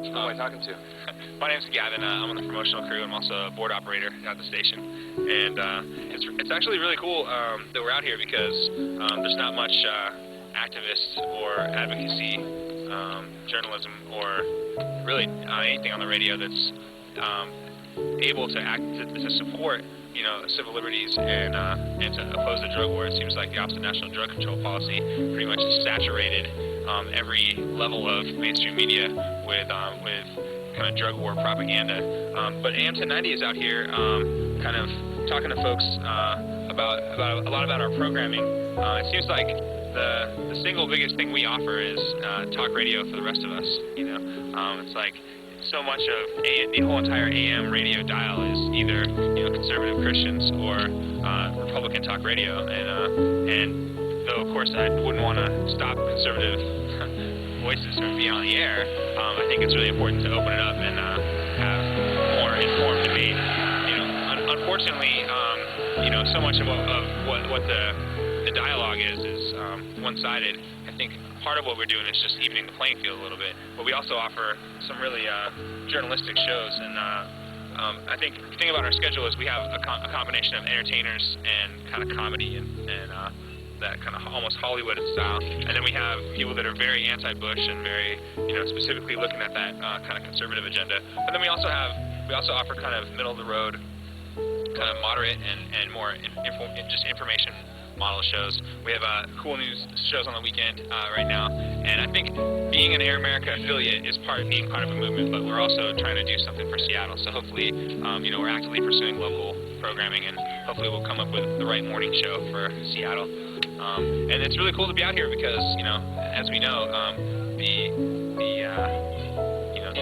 Who am I talking to? My name's Gavin. I'm on the promotional crew. I'm also a board operator at the station. And it's actually really cool that we're out here because there's not much activist or advocacy journalism or really anything on the radio that's able to support civil liberties and to oppose the drug war. It seems like the Office of National Drug Control Policy pretty much has saturated every level of mainstream media with kind of drug war propaganda. But am1090 is out here kind of talking to folks about a lot about our programming. It seems like the single biggest thing we offer is talk radio for the rest of us. It's like so much of the whole entire AM radio dial is either conservative Christians or Republican talk radio, and though of course I wouldn't want to stop conservative voices from being on the air, I think it's really important to open it up and have more informed debate. Unfortunately, so much of what the dialogue is one-sided. I think part of what we're doing is just evening the playing field a little bit, but we also offer some really journalistic shows, and I think the thing about our schedule is we have a combination of entertainers and kind of comedy and that kind of almost Hollywood style, and then we have people that are very anti-Bush and very specifically looking at that kind of conservative agenda. But then we also offer kind of middle of the road, kind of moderate and more just information model shows. We have cool news shows on the weekend right now, and I think being an Air America affiliate is being part of a movement, but we're also trying to do something for Seattle. So hopefully, we're actively pursuing local programming, and hopefully we'll come up with the right morning show for Seattle. And it's really cool to be out here because, as we know,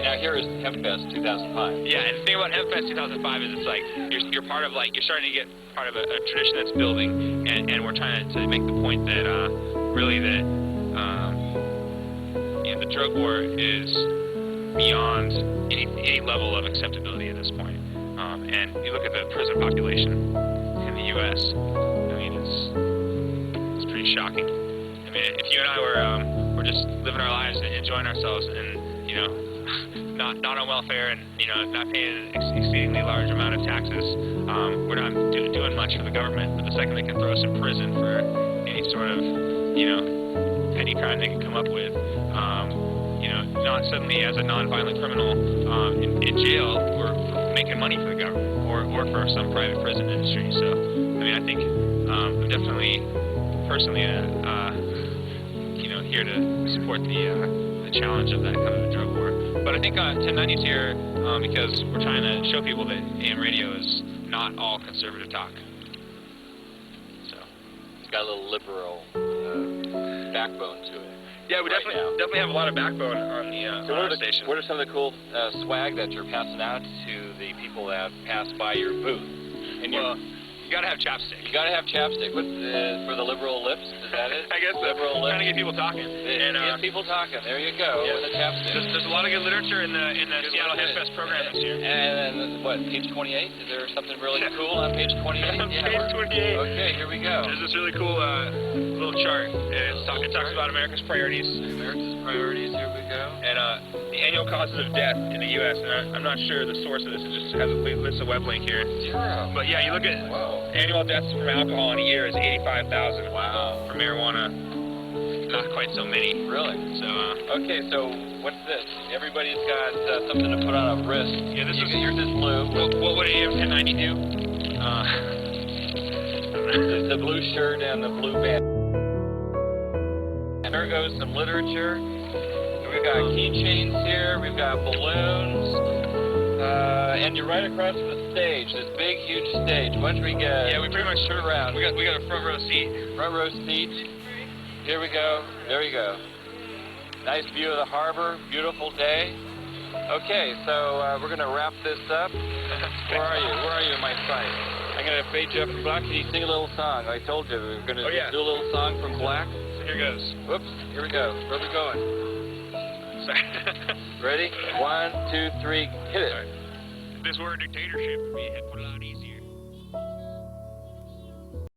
Now here is HempFest 2005. Yeah, and the thing about HempFest 2005 is it's like you're part of you're starting to get part of a tradition that's building, and we're trying to make the point that really that the drug war is beyond any level of acceptability at this point. And you look at the prison population in the U.S. I mean, it's pretty shocking. I mean, if you and I were just living our lives and enjoying ourselves, and not on welfare, and not paying an exceedingly large amount of taxes, we're not doing much for the government. But the second they can throw us in prison for any sort of petty crime they can come up with, not suddenly as a non-violent criminal in jail, we're making money for the government or for some private prison industry. So I mean, I think I'm definitely personally here to support the challenge of that kind of a drug war. But I think 1090's here because we're trying to show people that AM radio is not all conservative talk. So it's got a little liberal backbone to it. Yeah, we definitely have a lot of backbone on the station. What are some of the cool swag that you're passing out to the people that pass by your booth? And you gotta have chapstick. You gotta have chapstick. What's for the liberal lips? Is that it? I guess so. Liberal lips. Trying to get people talking. Get people talking. There you go. Yeah. With the chapstick. There's a lot of good literature in the Seattle HempFest program this year. And what, page 28? Is there something really cool on page 28? Page 28. Okay, here we go. There's this really cool little chart. It talks about America's priorities. America's priorities. Here we go. And the annual causes of death in the U.S. And I'm not sure the source of this. It just has a web link here. 0. But yeah, you look at annual deaths from alcohol in a year is 85,000. Wow. For marijuana, not quite so many. Really? So okay, so what's this? Everybody's got something to put on a wrist. Yeah, Here's this blue. What would am1090 do? The blue shirt and the blue band. And there goes some literature. We've got keychains here. We've got balloons. And you're right across from the stage, this big, huge stage. Once we get... Yeah, we pretty much turn around. We got a front row seat. Front row seat. Here we go. There you go. Nice view of the harbor. Beautiful day. Okay, so we're going to wrap this up. Where are you? Where are you in my sight? I'm going to fade you up from Black. Can you sing a little song? I told you we were going to do a little song from Black. So here goes. Whoops. Here we go. Where are we going? Sorry. Ready? 1, 2, 3. Hit it. If this were a dictatorship, it'd be a heck of a lot easier.